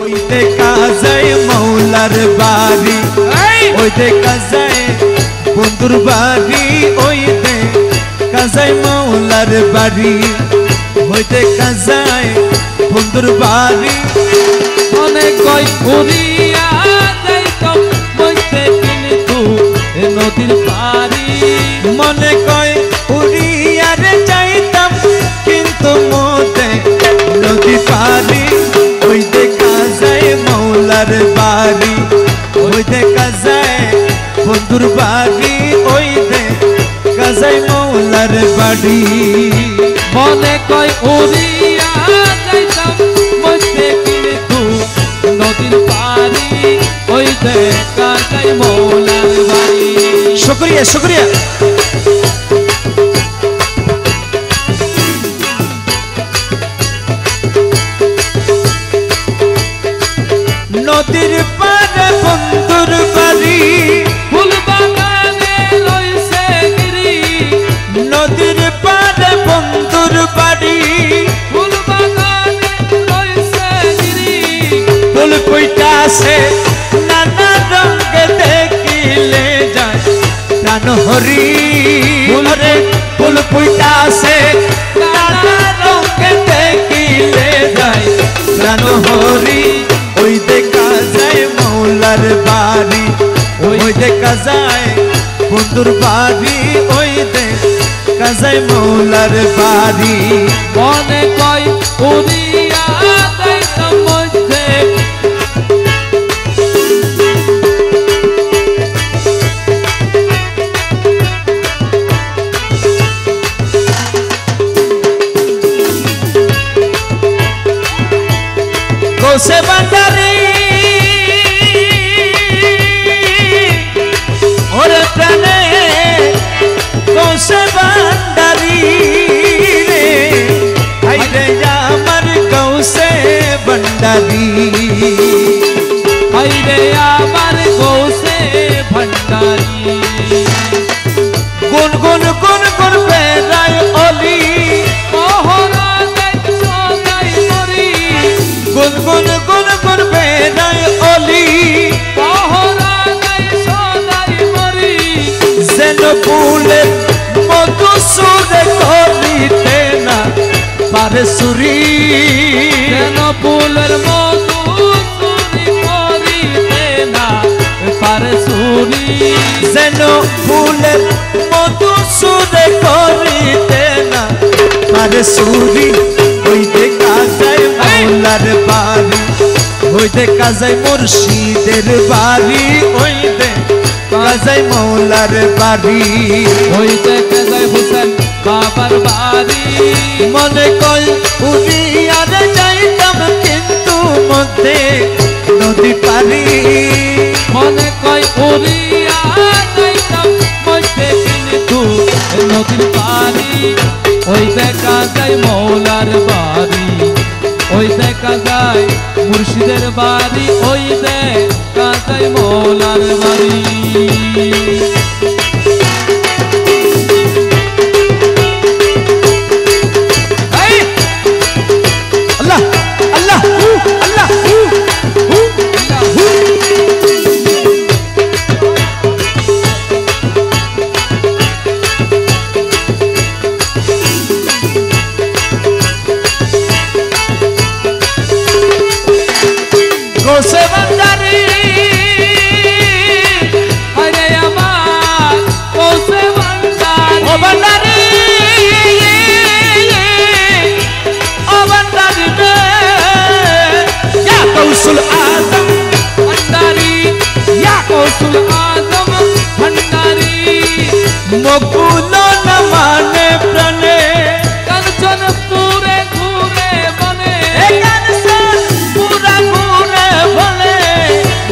ওই দেখা যায় মৌলার বাড়ি, ওই দেখা যায় বন্ধুর বাড়ি, ওই দেখা যায় মৌলার বাড়ি, ওই দেখা যায় বন্ধুর বাড়ি। অনেক কই উড়িয়া যাইতাম মইতে কিন্তু নদীর পাড়ি, মনে কয় উড়িয়া রে যাইতাম কিন্তু মতে নদী পারি। ওই দেখা যায় মৌলার বাড়ি, ওই দেখা যায় বন্ধুর বাড়ি, ওই দেখা যায় মৌলার বাড়ি। মনে কই উড়িয়া যাইতাম মইতে কিন্তু নদীর পাড়ি, ওই দেখা যায় মৌলার বাড়ি। শুকরিয়া শুকরিয়া। নদীর পাড়ে বন্ধুর বাড়ি, ফুল বাগানে লইছে গিরি, নদীর পাড়ে বন্ধুর বাড়ি, ফুল বাগানে লইছে গিরি। ফুল ফুইটাছে নানা রঙে দেখিলে যায় প্রাণ হরি। রে ফুল ফুইটাছে নানা রঙে দেখিলে যায় প্রাণ হরি। ওই দেখা যায় মৌলার বাড়ি, ওই দেখা যায় বন্ধুর বাড়ি, ওই দেখা যায় মৌলার বাড়ি। মনে কই উড়িয়া যাইতাম মধ্যে গোসে বান্দারি ওরে প্রাণে গোসে বান্দারি রে, হাইরে আমার গৌসে বান্দারি, হাইরে আমার গৌসে ভান্ডারি। গুন গুন গুন গুন বেড়ায় অলি, মোহরা যাই সদাই মরি, গুন গুন গুন গুন বেড়ায় অলি, মোহরা যাই সদাই মরি। যেন ফুলের মতো সুরে করিতে না পারে সুরি, যেন ফুলের মতো চুরি করিতে না পারে চুরি, যেন ফুলের মতো সুরে করিতে না পারে সুরি। ওই দেখা যায় মৌলার বাড়ি, ওই দেখা যায় মুর্শিদের বাড়ি, ওই দেখা যায় মৌলার বাড়ি। ওই দেখে যায় হোসেন বাবার বাড়ি। মনে কয় উড়িয়ারে যাইতাম কিন্তু মধ্যে নদী পারি, মনে কয় উড়িয়া যাইতাম মধ্যে কিন্তু নদীর পাড়ি। ওই দেখা যায় মৌলার বাড়ি, ওই দেখা যায় মুর্শিদের বাড়ি, ওই দেখা যায় মৌলার বাড়ি। আল্লাহ আল্লাহ আল্লাহ। গোসে বান্দারি আরে আমার গোসে ভান্ডারি, ও বান্দারি, ও বান্দারি রে, ইয়া কৌসুল আজম ভান্ডারি, ইয়া কৌসুল আজম ভান্ডারি। মকুল না মানে প্রাণে, কাঞ্চনপুরে ঘুরে বনে, কাঞ্চন পুরা ঘুরে বলে,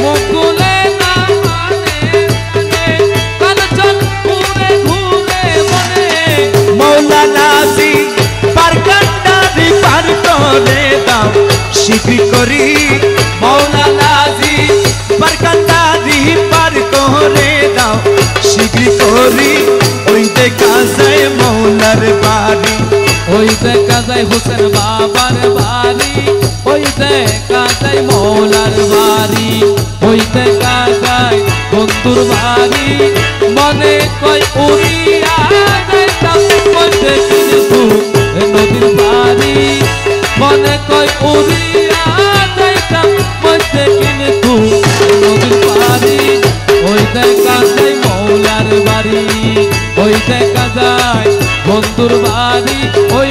মুকুলে না মানে কাঞ্চনপুরে ঘুরে বনে। মৌলা নাজি পার কান্ডারি পার করে দাও শিখি করি, মৌলা নাজি পার কান্ডারি পার করে দাও শিখি করি। ওই দেখা যায় মৌলার বাড়ি, ওই দেখা যায় হোসেন বাবার বাড়ি, ওই দেখা যায় মৌলার বাড়ি, ওই দেখা যায় বন্ধুর বাড়ি। মনে কয় উড়িয়া যাইতাম কইতে কিন্তু নদীর বাড়ি, মনে কয় উড়িয়া যাইতাম কইতে কিন্তু নদীর বাড়ি। ওই দেখা যায় মৌলার বাড়ি, ওই দেখা যায় বন্ধুর বাড়ি, ওই